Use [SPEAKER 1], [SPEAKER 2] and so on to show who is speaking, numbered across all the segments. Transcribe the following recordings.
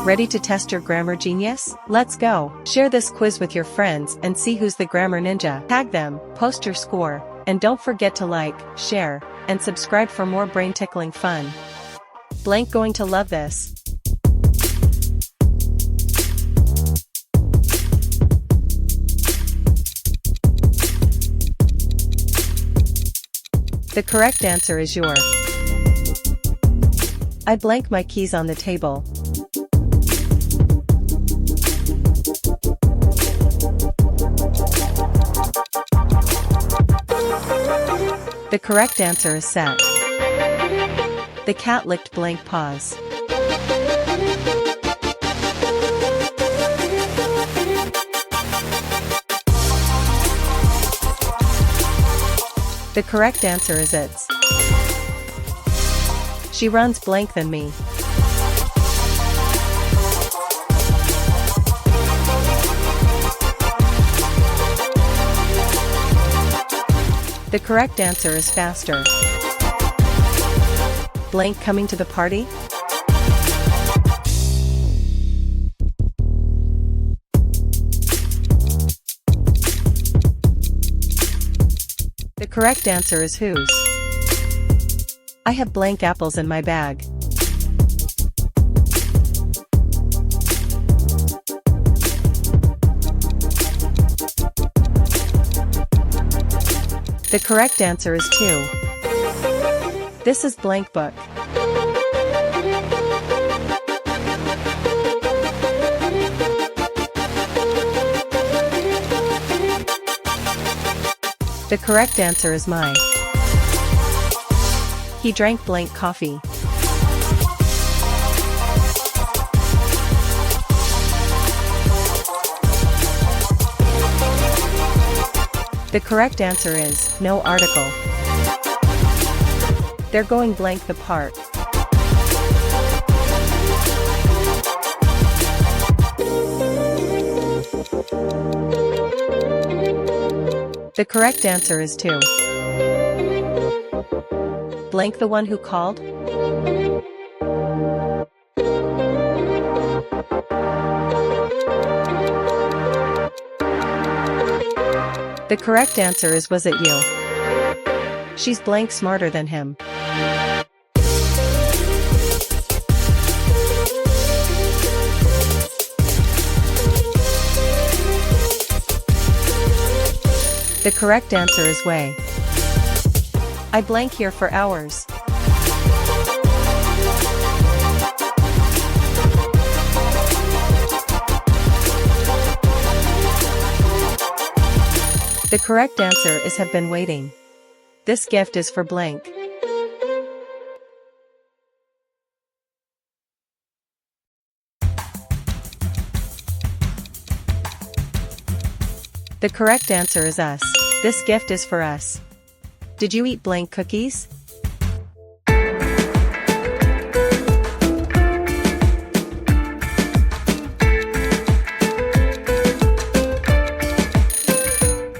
[SPEAKER 1] Ready to test your grammar genius? Let's go! Share this quiz with your friends and see who's the grammar ninja. Tag them, post your score, and don't forget to like, share, and subscribe for more brain-tickling fun. Blank going to love this. The correct answer is your. I blank my keys on the table. The correct answer is set. The cat licked blank paws. The correct answer is it's. She runs blank than me. The correct answer is faster. Blank coming to the party? The correct answer is whose. I have blank apples in my bag. The correct answer is 2. This is blank book. The correct answer is my. He drank blank coffee. The correct answer is no article. They're going blank the park. The correct answer is 2. Blank the one who called? The correct answer is was it you? She's blank smarter than him. The correct answer is way. I blank here for hours. The correct answer is have been waiting. This gift is for blank. The correct answer is us. This gift is for us. Did you eat blank cookies?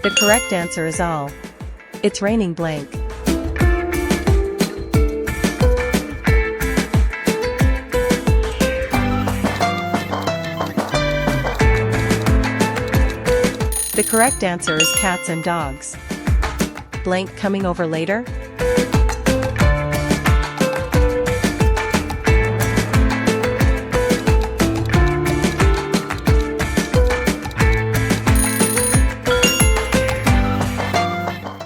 [SPEAKER 1] The correct answer is all. It's raining blank. The correct answer is cats and dogs. Blank coming over later?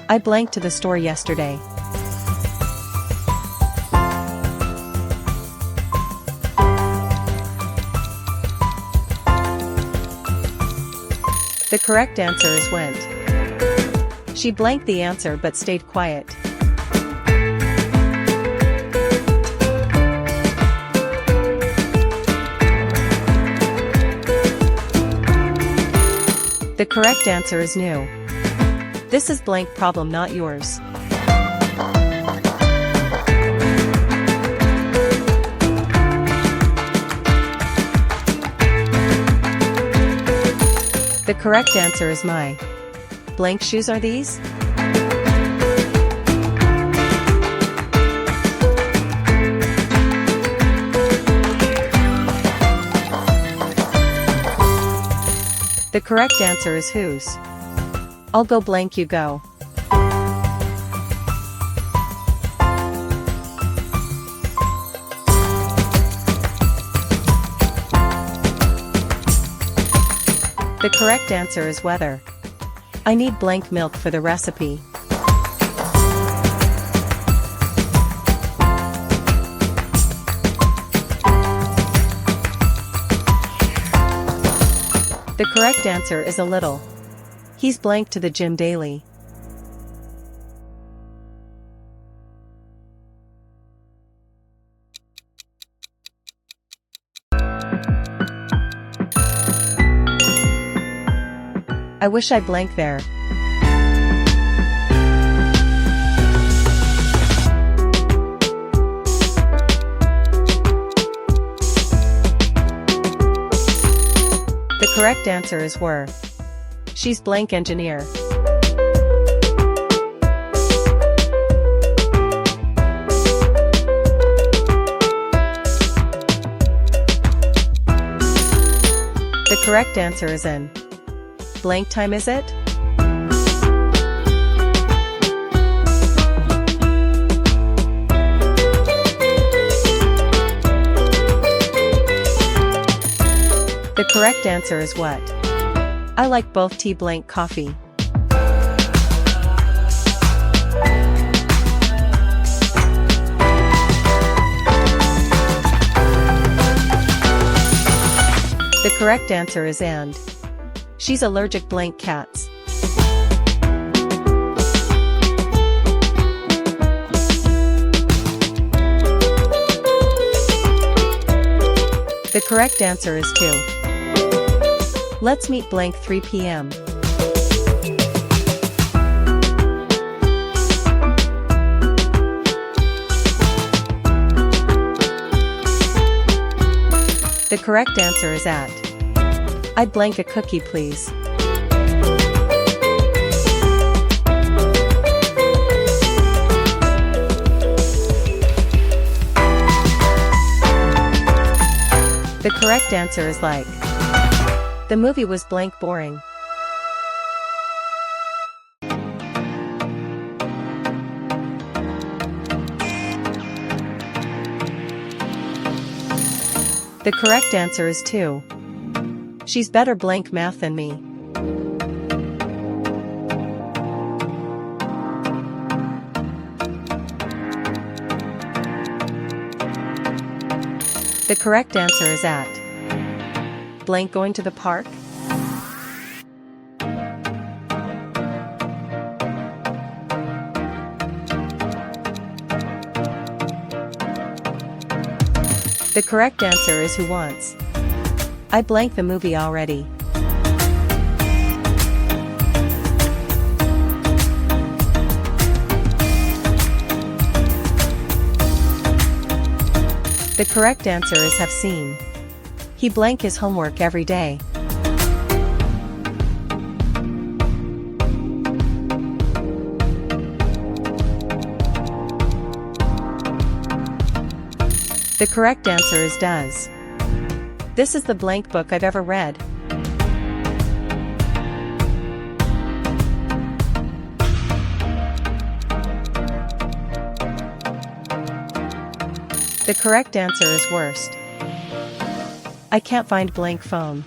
[SPEAKER 1] I blanked to the store yesterday. The correct answer is went. She blanked the answer but stayed quiet. The correct answer is new. This is blank problem, not yours. The correct answer is my. Blank shoes are these? The correct answer is whose. I'll go blank, you go. The correct answer is whether. I need blank milk for the recipe. The correct answer is a little. He's blank to the gym daily. I wish I blank there. The correct answer is were. She's blank engineer. The correct answer is in. Blank time, is it? The correct answer is what? I like both tea blank coffee. The correct answer is and. She's allergic blank cats. The correct answer is 2. Let's meet blank 3 p.m. The correct answer is at. I'd blank a cookie, please. The correct answer is like. The movie was blank boring. The correct answer is 2. She's better blank math than me. The correct answer is at. Blank going to the park? The correct answer is who wants. I blank the movie already. The correct answer is have seen. He blank his homework every day. The correct answer is does. This is the blank book I've ever read. The correct answer is worst. I can't find blank phone.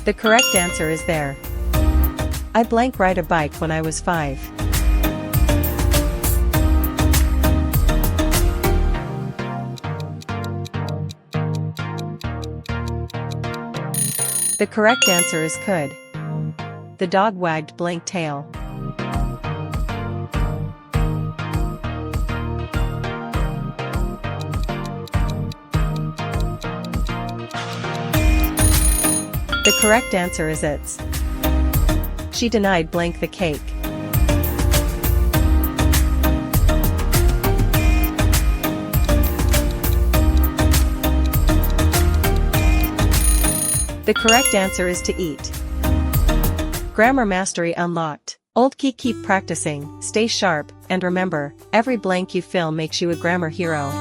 [SPEAKER 1] The correct answer is there. I blank ride a bike when I was 5. The correct answer is could. The dog wagged blank tail. The correct answer is it's. She denied blank the cake. The correct answer is to eat. Grammar mastery unlocked. Old key, keep practicing, stay sharp, and remember, every blank you fill makes you a grammar hero.